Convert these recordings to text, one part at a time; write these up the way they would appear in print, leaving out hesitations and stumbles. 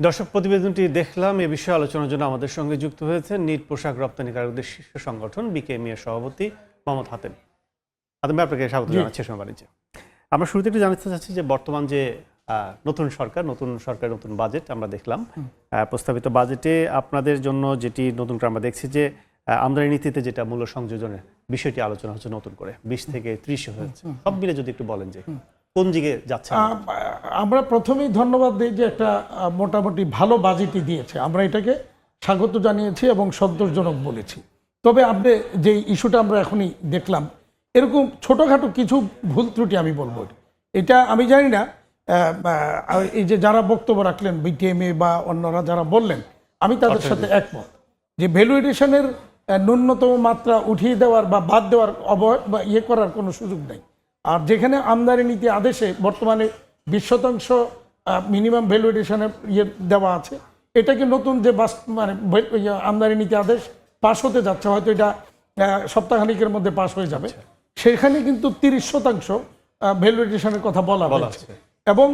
দর্শক প্রতিবেদনটি দেখলাম। এ বিষয়ে আলোচনার জন্য আমাদের সঙ্গে যুক্ত হয়েছে নিট পোশাক রপ্তানিকারকদের শীর্ষ সংগঠন বিকেএমইএর সভাপতি মোহাম্মদ হাতেম। হাতেম ভাই, আপনাকে স্বাগত জানাচ্ছি সময় বাণিজ্যে। আমরা শুরুতে একটু জানতে চাচ্ছি যে বর্তমান যে নতুন সরকার নতুন বাজেট আমরা দেখলাম, প্রস্তাবিত বাজেটে আপনাদের জন্য যেটি নতুন করে আমরা দেখছি যে আমদানি নীতিতে যেটা মূল্য সংযোজনের বিষয়টি আলোচনা হচ্ছে নতুন করে 20 থেকে 30 হয়েছে। সব মিলে যদি একটু বলেন যে কোন দিকে যাচ্ছে। আমরা প্রথমেই ধন্যবাদ দিই যে একটা মোটামুটি ভালো বাজেটই দিয়েছে, আমরা এটাকে স্বাগত জানিয়েছি এবং সন্তোষজনক বলেছি। তবে আপনি যে ইস্যুটা আমরা এখনই দেখলাম, এরকম ছোটোখাটো কিছু ভুল ত্রুটি আমি বলবো। এটা আমি জানি না, এই যে যারা বক্তব্য রাখলেন বিটিএমএ বা অন্যরা যারা বললেন, আমি তাদের সাথে একমত যে ভ্যালু এডিশনের ন্যূনতম মাত্রা উঠিয়ে দেওয়ার বা বাদ দেওয়ার ইয়ে করার কোনো সুযোগ নেই। আর যেখানে আমদানি নীতি আদেশে বর্তমানে 20% মিনিমাম ভ্যালু এডিশনের ইয়ে দেওয়া আছে, এটাকে নতুন যে আমদানি নীতি আদেশ পাশ হতে যাচ্ছে, হয়তো এটা সপ্তাহখানিকের মধ্যে পাশ হয়ে যাবে, সেখানে কিন্তু 30% ভ্যালু এডিশনের কথা বলা হয়েছে। এবং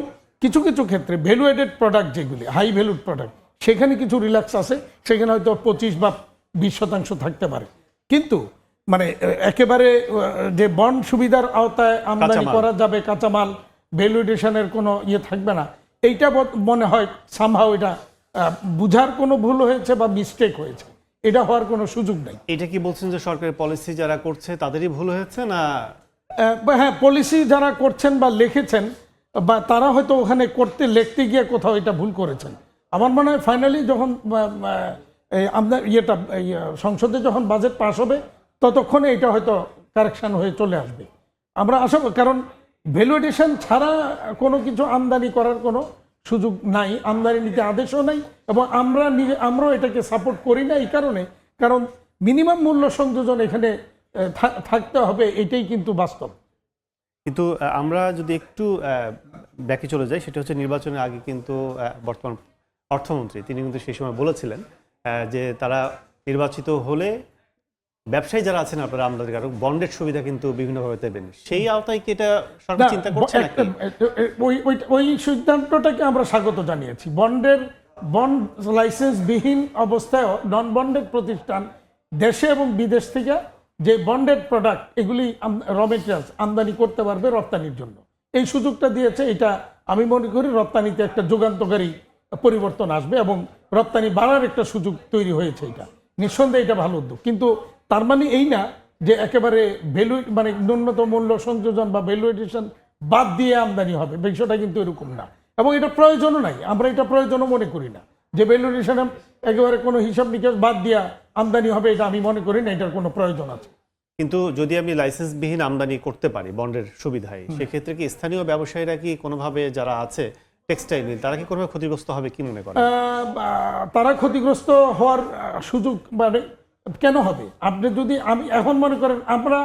কিছু কিছু ক্ষেত্রে ভ্যালু এডেড প্রোডাক্ট যেগুলি হাই ভ্যালুড প্রোডাক্ট, সেখানে কিছু রিল্যাক্স আছে, সেখানে হয়তো 25 বা 20% থাকতে পারে। কিন্তু মানে একেবারে যে বন্ড সুবিধার আওতায় আমদানি করা যাবে কাঁচামাল, ভ্যালু এডিশনের কোনো ইয়ে থাকবে না, এইটা মনে হয় সামহাও এটা বুঝার কোনো ভুল হয়েছে বা মিস্টেক হয়েছে, এটা হওয়ার কোনো সুযোগ নেই। এটা কি বলছেন যে সরকারের পলিসি যারা করছে তাদেরই ভুল হয়েছে না? হ্যাঁ, পলিসি যারা করছেন বা লিখেছেন বা তারা হয়তো ওখানে লিখতে গিয়ে কোথাও এটা ভুল করেছেন। আমার মনে হয় ফাইনালি যখন আমরা সংসদে যখন বাজেট পাস হবে, ততক্ষণে এটা হয়তো কারেকশন হয়ে চলে আসবে আমরা আশা করি। কারণ ভ্যালু এডিশন ছাড়া কোনো কিছু আমদানি করার কোনো সুযোগ নাই, আমদানি নীতি আদেশও নাই, এবং আমরাও এটাকে সাপোর্ট করি না এই কারণ মিনিমাম মূল্য সংযোজন এখানে থাকতে হবে, এটাই কিন্তু বাস্তব। কিন্তু আমরা যদি একটু ব্যাকে চলে যাই, সেটা হচ্ছে নির্বাচনের আগে কিন্তু বর্তমান অর্থমন্ত্রী তিনি কিন্তু সেই সময় বলেছিলেন যে তারা নির্বাচিত হলে ব্যবসায়ী যারা আছেন আপনারা আমদানিকারক বন্ডের সুবিধা কিন্তু বিভিন্নভাবে দেবেন। সেই আওতায় কি এটা সরকার চিন্তা করছে নাকি? ওই সিদ্ধান্তটাকে আমরা স্বাগত জানিয়েছি। বন্ড লাইসেন্স বিহীন অবস্থায় নন বন্ডেড প্রতিষ্ঠান দেশে এবং বিদেশ থেকে যে বন্ডেড প্রোডাক্ট এগুলি র মেটেরিয়ালস আমদানি করতে পারবে রপ্তানির জন্য, এই সুযোগটা দিয়েছে। এটা আমি মনে করি রপ্তানিতে একটা যুগান্তকারী পরিবর্তন আসবে এবং রপ্তানি বাড়ার একটা সুযোগ তৈরি হয়েছে। এটা নিঃসন্দেহে এটা ভালো উদ্যোগ, কিন্তু তার মানে এই না যে একেবারে ন্যূনতম মূল্য সংযোজন বা ভ্যালু এডিশন বাদ দিয়ে আমদানি হবে, বিষয়টা কিন্তু এরকম না, এবং এটা প্রয়োজনও নাই। আমরা এটা প্রয়োজনও মনে করি না যে ভ্যালু এডিশন একেবারে কোনো হিসাব নিকাশ বাদ দিয়া আমদানি হবে, এটা আমি মনে করি না এটার কোনো প্রয়োজন আছে। কিন্তু যদি আমি লাইসেন্সবিহীন আমদানি করতে পারি বন্ডের সুবিধায়, সেক্ষেত্রে কি স্থানীয় ব্যবসায়ীরা কি কোনোভাবে যারা আছে টেক্সটাইল মিল তারা কি কোনোভাবে ক্ষতিগ্রস্ত হবে কি মনে করেন? তারা ক্ষতিগ্রস্ত হওয়ার সুযোগ কেন হবে? আপনি যদি আমি এখন মনে করেন, আমরা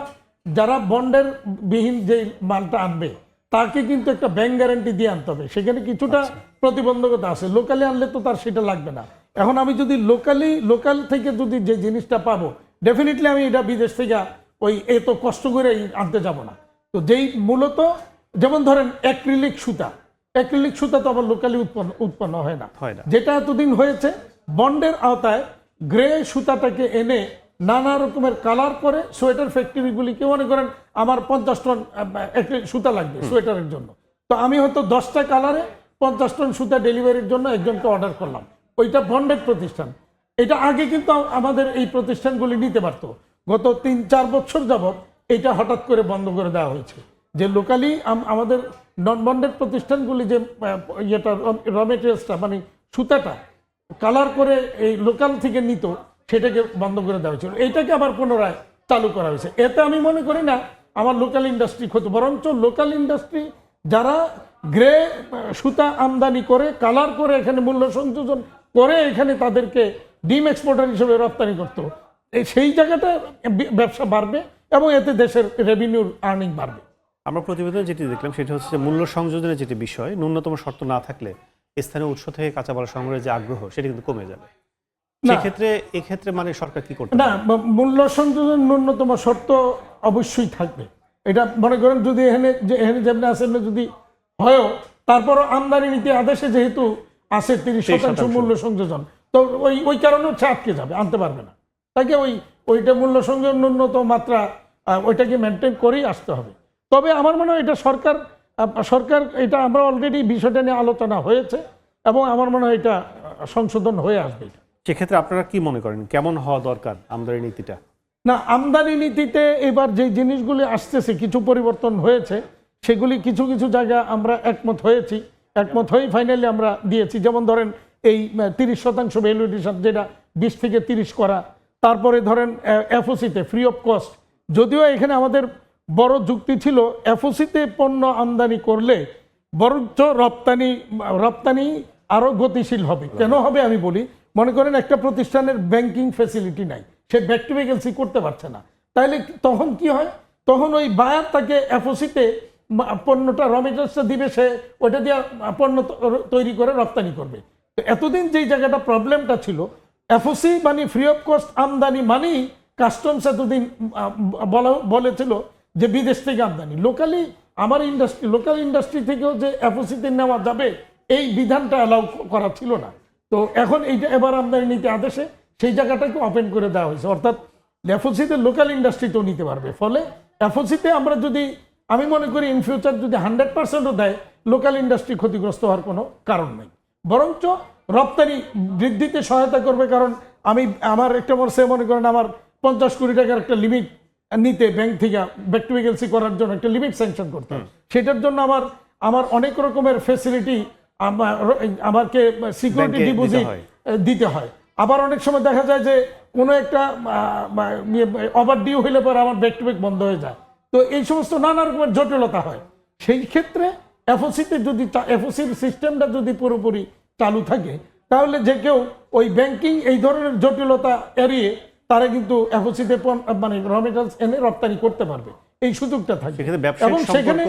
যারা বন্ডের বিহীন যে মালটা আনবে তাকে কিন্তু একটা ব্যাংক গ্যারান্টি দিয়ে আনতে হবে, সেখানে কিছুটা প্রতিবন্ধকতা আছে। লোকালি আনলে তো তার সেটা লাগবে না। এখন আমি যদি লোকাল থেকে যদি যে জিনিসটা পাবো, ডেফিনেটলি আমি এটা বিদেশ থেকে ওই এত কষ্ট করে আনতে যাব না। তো যেই মূলত যেমন ধরেন অ্যাক্রিলিক সুতা তো আবার লোকালি উৎপন্ন হয় না, যেটা এতদিন হয়েছে বন্ডের আওতায় গ্রে সুতাটাকে এনে নানা রকমের কালার করে সোয়েটার ফ্যাক্টরিগুলিকে মনে করেন আমার 50 টন সুতা লাগবে সোয়েটারের জন্য, তো আমি হয়তো 10টা কালারে 50 টন সুতা ডেলিভারির জন্য একজনকে অর্ডার করলাম, ওইটা বন্ডেড প্রতিষ্ঠান। এটা আগে কিন্তু আমাদের এই প্রতিষ্ঠানগুলি নিতে পারতো। গত 3-4 বছর যাবৎ এটা হঠাৎ করে বন্ধ করে দেওয়া হয়েছে, যে লোকালি আমাদের নন বন্ডেড প্রতিষ্ঠানগুলি যে র মেটেরিয়ালসটা সুতাটা কালার করে এই লোকাল থেকে নিত, সেটাকে বন্ধ করে দেওয়া হয়েছিল। এইটাকে আবার পুনরায় চালু করা হয়েছে। এতে আমি মনে করি না আমার লোকাল ইন্ডাস্ট্রি ক্ষতি, বরঞ্চ লোকাল ইন্ডাস্ট্রি যারা গ্রে সুতা আমদানি করে কালার করে এখানে মূল্য সংযোজন করে এখানে তাদেরকে ডিম এক্সপোর্টার হিসেবে রপ্তানি করতো, সেই জায়গাটা ব্যবসা বাড়বে এবং এতে দেশের রেভিনিউর আর্নিং বাড়বে। আমরা প্রতিবেদনে যেটি দেখলাম সেটা হচ্ছে মূল্য সংযোজনের যেটি বিষয়, ন্যূনতম শর্ত না থাকলে স্থানীয় উৎস থেকে কাঁচামাল সংগ্রহের যে আগ্রহ সেটা কিন্তু কমে যাবে। এক্ষেত্রে সরকার কি করতে? না, মূল্য সংযোজন ন্যূনতম শর্ত অবশ্যই থাকবে। এটা মনে করেন যদি এখানে যেমন আসলে যদি হয়ও, তারপরও আমদানি নীতি আদেশে যেহেতু আছে 30% মূল্য সংযোজন, তো ওই কারণে হচ্ছে আটকে যাবে, আনতে পারবে না। তাকে ওইটা মূল্য সংযোজন ন্যূনতম মাত্রা ওইটাকে মেনটেন করেই আসতে হবে। তবে আমার মনে হয় এটা সরকার এটা আমরা অলরেডি বিষয়টা নিয়ে আলোচনা হয়েছে এবং আমার মনে হয় এটা সংশোধন হয়ে আসবে। সেক্ষেত্রে আপনারা কি মনে করেন কেমন হওয়া দরকার আমদানি নীতিটা? না, আমদানি নীতিতে এবার যে জিনিসগুলি আসতেছে কিছু পরিবর্তন হয়েছে, সেগুলি কিছু কিছু জায়গা আমরা একমত হয়েই ফাইনালি আমরা দিয়েছি। যেমন ধরেন এই 30% ভ্যালু এডিশন, যেটা 20 থেকে 30 করা। তারপরে ধরেন এফওসিতে ফ্রি অফ কস্ট, যদিও এখানে আমাদের বড় যুক্তি ছিল এফওসিতে পণ্য আমদানি করলে বরঞ্চ রপ্তানি আরো গতিশীল হবে। কেন হবে আমি বলি, মনে করেন একটা প্রতিষ্ঠানের ব্যাংকিং ফ্যাসিলিটি নাই, সে ব্যাক টু ভ্যাকেন্সি করতে পারছে না, তাইলে তখন কি হয়, তখন ওই বায়ার তাকে এফওসিতে পণ্যটা র মেটেরিয়ালসটা দিবে, সে ওইটা দিয়ে পণ্য তৈরি করে রপ্তানি করবে। তো এতদিন যেই জায়গাটা প্রবলেমটা ছিল, এফওসি মানে ফ্রি অফ কস্ট আমদানি মানেই কাস্টমস এতদিন বলেছিল যে বিদেশ থেকে আমদানি, লোকাল ইন্ডাস্ট্রি থেকেও যে এফওসিতে নেওয়া যাবে এই বিধানটা অ্যালাউ করা ছিল না। তো এখন এইটা এবার আমদানি নীতি আদেশে সেই জায়গাটাকে ওপেন করে দেওয়া হয়েছে, অর্থাৎ এফওসিতে লোকাল ইন্ডাস্ট্রিতেও নিতে পারবে। ফলে এফওসিতে আমরা যদি, আমি মনে করি ইন ফিউচার যদি 100%ও দেয়, লোকাল ইন্ডাস্ট্রি ক্ষতিগ্রস্ত হওয়ার কোনো কারণ নেই, বরঞ্চ রপ্তানি বৃদ্ধিতে সহায়তা করবে। কারণ আমার একটা মনে করেন আমার 50 কোটি টাকার একটা লিমিট নিতে ব্যাংক থেকে ব্যাক টু ভ্যাকেন্সি করার জন্য একটা লিমিট স্যাংশন করতে হবে, সেটার জন্য আমার অনেক রকমের ফ্যাসিলিটি আমাকে সিকিউরিটি ডিপোজিট দিতে হয়। আবার অনেক সময় দেখা যায় যে কোনো একটা ওভারডিউ হইলে পরে আমার ব্যাক টু ব্যাক বন্ধ হয়ে যায়। তো এই সমস্ত নানা রকমের জটিলতা হয়। সেই ক্ষেত্রে এফওসিতে যদি এফওসির সিস্টেমটা যদি পুরোপুরি চালু থাকে, তাহলে যে কেউ ওই ব্যাংকিং এই ধরনের জটিলতা এড়িয়ে তারা কিন্তু এফওসিতে মানে র মেটেরিয়ালস এনে রপ্তানি করতে পারবে, এই সুযোগটা থাকে। এবং সেখানে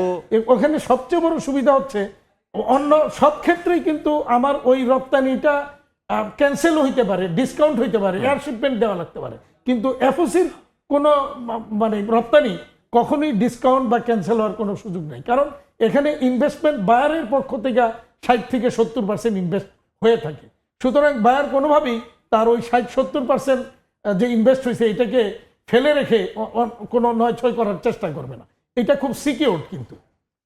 ওখানে সবচেয়ে বড় সুবিধা হচ্ছে অন্য সব ক্ষেত্রেই কিন্তু আমার ওই রপ্তানিটা ক্যান্সেল হইতে পারে, ডিসকাউন্ট হইতে পারে, এয়ার শিপমেন্ট দেওয়া লাগতে পারে, কিন্তু এফওসির কোনো মানে রপ্তানি কখনোই ডিসকাউন্ট বা ক্যান্সেল হওয়ার কোনো সুযোগ নেই। কারণ এখানে ইনভেস্টমেন্ট বায়ারের পক্ষ থেকে 60 থেকে 70% ইনভেস্ট হয়ে থাকে। সুতরাং বায়ার কোনোভাবেই তার ওই 60-70% যে ইনভেস্ট হয়েছে এটাকে ফেলে রেখে কোনো নয় ছয় করার চেষ্টা করবে না, এটা খুব সিকিউর।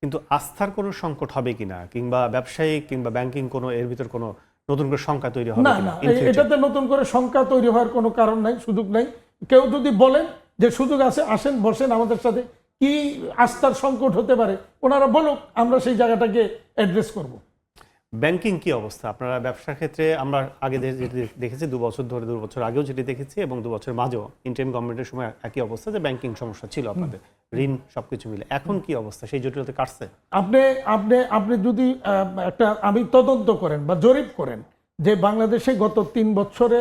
কিন্তু আস্থার কোনো সংকট হবে কিনা, কিংবা ব্যবসায়িক কিংবা ব্যাংকিং কোনো এর ভিতর কোনো নতুন করে শঙ্কা তৈরি হবে না, এটাতে নতুন করে শঙ্কা তৈরি হওয়ার কোনো কারণ নাই, সুযোগ নাই। কেউ যদি বলেন যে সুযোগ আছে, আসেন বসেন আমাদের সাথে, কি আস্থার সংকট হতে পারে ওনারা বলুক, আমরা সেই জায়গাটাকে অ্যাড্রেস করব। ব্যাংকিং কি অবস্থা আপনারা ব্যবসার ক্ষেত্রে? আমরা আগে যেটি দেখেছি 2 বছর ধরে, 2 বছর আগেও যেটি দেখেছি এবং 2 বছর মাঝেও ইন্টারিম গভর্নমেন্টের সময় একই অবস্থা, যে ব্যাংকিং সমস্যা ছিল আপনাদের, ঋণ সবকিছু মিলে। এখন কি অবস্থা? সেই জটিলতা কাটছে? আপনি যদি আমি তদন্ত করেন বা জরিপ করেন যে বাংলাদেশে গত 3 বছরে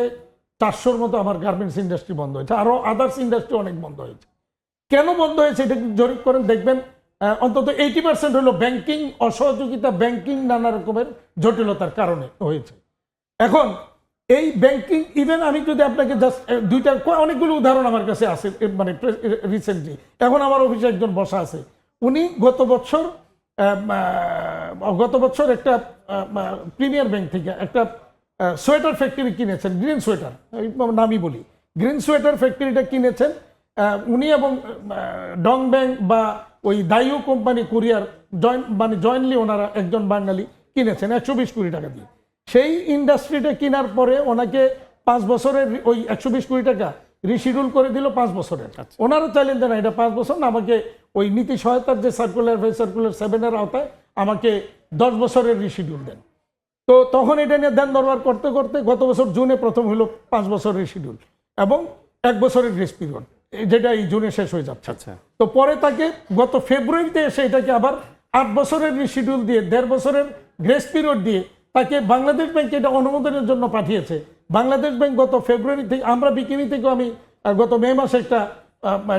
400-র মতো আমার গার্মেন্টস ইন্ডাস্ট্রি বন্ধ হয়েছে, আরো আদার্স ইন্ডাস্ট্রি অনেক বন্ধ হয়েছে। কেন বন্ধ হয়েছে এটা জরিপ করেন, দেখবেন অন্তত 80% হলো ব্যাংকিং অসহযোগিতা, ব্যাংকিং নানা রকমের জটিলতার কারণে হয়েছে। এখন এই ব্যাংকিং ইভেন আমি যদি আপনাকে জাস্ট অনেকগুলো উদাহরণ আমার কাছে আছে, মানে রিসেন্টলি এখন আমার অফিসে একজন বসা আছে, উনি গত বছর একটা প্রিমিয়ার ব্যাংক থেকে একটা সোয়েটার ফ্যাক্টরি কিনেছেন, গ্রিন সোয়েটার নামই বলি, গ্রিন সোয়েটার ফ্যাক্টরিটা কিনেছেন উনি এবং ডং ব্যাংক বা ওই দায়ু কোম্পানি কুরিয়ার জয়েন্টলি ওনারা একজন বাঙালি কিনেছেন 120 কোটি টাকা দিয়ে। সেই ইন্ডাস্ট্রিটা কেনার পরে ওনাকে 5 বছরের ওই 120 কোটি টাকা রিশিডিউল করে দিল 5 বছরের। ওনারা চাইলেন যে না, এটা 5 বছর না, আমাকে ওই নীতি সহায়তার যে সার্কুলার 7-এর আওতায় আমাকে 10 বছরের রিশিডিউল দেন। তো তখন এটা নিয়ে দেন দরবার করতে করতে গত বছর জুনে প্রথম হলো 5 বছরের রিশিডিউল এবং 1 বছরের গ্রেস পিরিয়ড, যেটা এই জুনে শেষ হয়ে যাচ্ছে। তো পরে তাকে গত ফেব্রুয়ারিতে এসে এটাকে আবার 8 বছরের রিশিডিউল দিয়ে 1.5 বছরের গ্রেস পিরিয়ড দিয়ে তাকে বাংলাদেশ ব্যাংক এটা অনুমোদনের জন্য পাঠিয়েছে। বাংলাদেশ ব্যাংক গত ফেব্রুয়ারি থেকে, আমরা বিকিনি থেকেও আমি গত মে মাসে একটা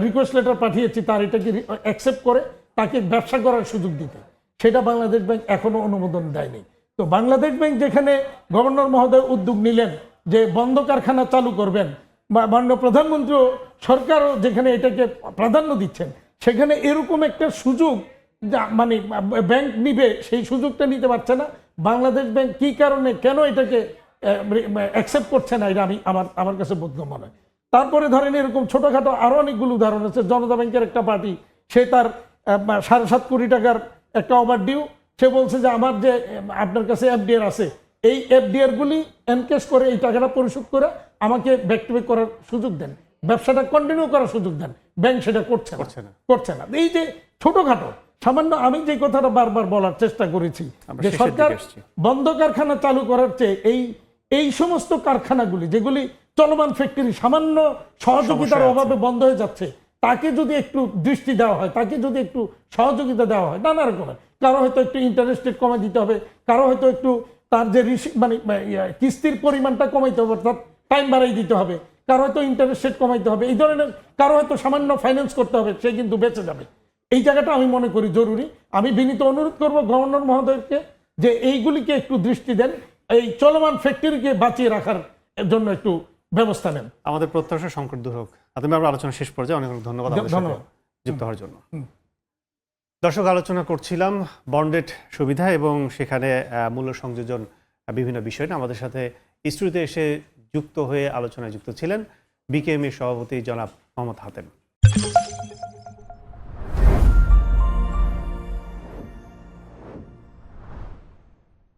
রিকোয়েস্ট লেটার পাঠিয়েছি তার এটাকে অ্যাকসেপ্ট করে তাকে ব্যবসা করার সুযোগ দিতে, সেটা বাংলাদেশ ব্যাংক এখনো অনুমোদন দেয়নি। তো বাংলাদেশ ব্যাংক যেখানে গভর্নর মহোদয় উদ্যোগ নিলেন যে বন্ধ কারখানা চালু করবেন, মাননীয় প্রধানমন্ত্রী সরকারও যেখানে এটাকে প্রাধান্য দিচ্ছেন, সেখানে এরকম একটা সুযোগ মানে ব্যাংক নিবে সেই সুযোগটা নিতে পারছে না। বাংলাদেশ ব্যাংক কি কারণে কেন এটাকে অ্যাকসেপ্ট করছে না, এটা আমার কাছে বোধগম্য নয়। তারপরে ধরেন এরকম ছোটখাটো আরো অনেকগুলো উদাহরণ আছে। জনতা ব্যাংকের একটা পার্টি, সে তার 7.5 কোটি টাকার একটা ওভার ডিউ, সে বলছে যে আমার যে আপনার কাছে এফডিআর আছে, এই এফডিআর গুলি এনকেশ করে এই টাকাটা পরিশোধ করে আমাকে ব্যাক টু ব্যাক করার সুযোগ দেন, ব্যবসাটা কন্টিনিউ করার সুযোগ দেন। ব্যাংক সেটা করছে না। এই যে ছোটখাটো সামান্য, আমি যে কথাটা বারবার বলার চেষ্টা করেছি যে সরকার বন্ধ কারখানা চালু করার চেয়ে এই সমস্ত কারখানাগুলি যেগুলি চলমান ফ্যাক্টরি সামান্য সহযোগিতার অভাবে বন্ধ হয়ে যাচ্ছে, তাকে যদি একটু দৃষ্টি দেওয়া হয়, তাকে যদি একটু সহযোগিতা দেওয়া হয় নানা রকমের, কারো হয়তো একটু ইন্টারেস্ট রেট কমে দিতে হবে, কারো হয়তো একটু তার যে কিস্তির পরিমাণটা কমাইতে হবে, তার টাইম বাড়াই দিতে হবে, কারো হয়তো ইন্টারেস্ট রেট কমাইতে হবে, এই ধরনের কারো হয়তো সামান্য ফাইন্যান্স করতে হবে, সে কিন্তু বেঁচে যাবে। এই জায়গাটা আমি মনে করি জরুরি। আমি বিনীত অনুরোধ করব গভর্নর মহোদয়কে যে এইগুলিকে একটু দৃষ্টি দেন, এই চলমান ফ্যাক্টরিকে বাঁচিয়ে রাখার জন্য একটু ব্যবস্থা নেন। আমাদের প্রত্যাশা সংকট দূর হোক। আমরা আলোচনা শেষ পর্যায়ে অনেক ধন্যবাদ যুক্ত হওয়ার জন্য। দর্শক, আলোচনা করছিলাম বন্ডেড সুবিধা এবং সেখানে মূল্য সংযোজন বিভিন্ন বিষয় নিয়ে। আমাদের সাথে স্টুডিওতে এসে যুক্ত হয়ে আলোচনায় যুক্ত ছিলেন বিকেএমই সভাপতি জনাব মোহাম্মদ হাতেম।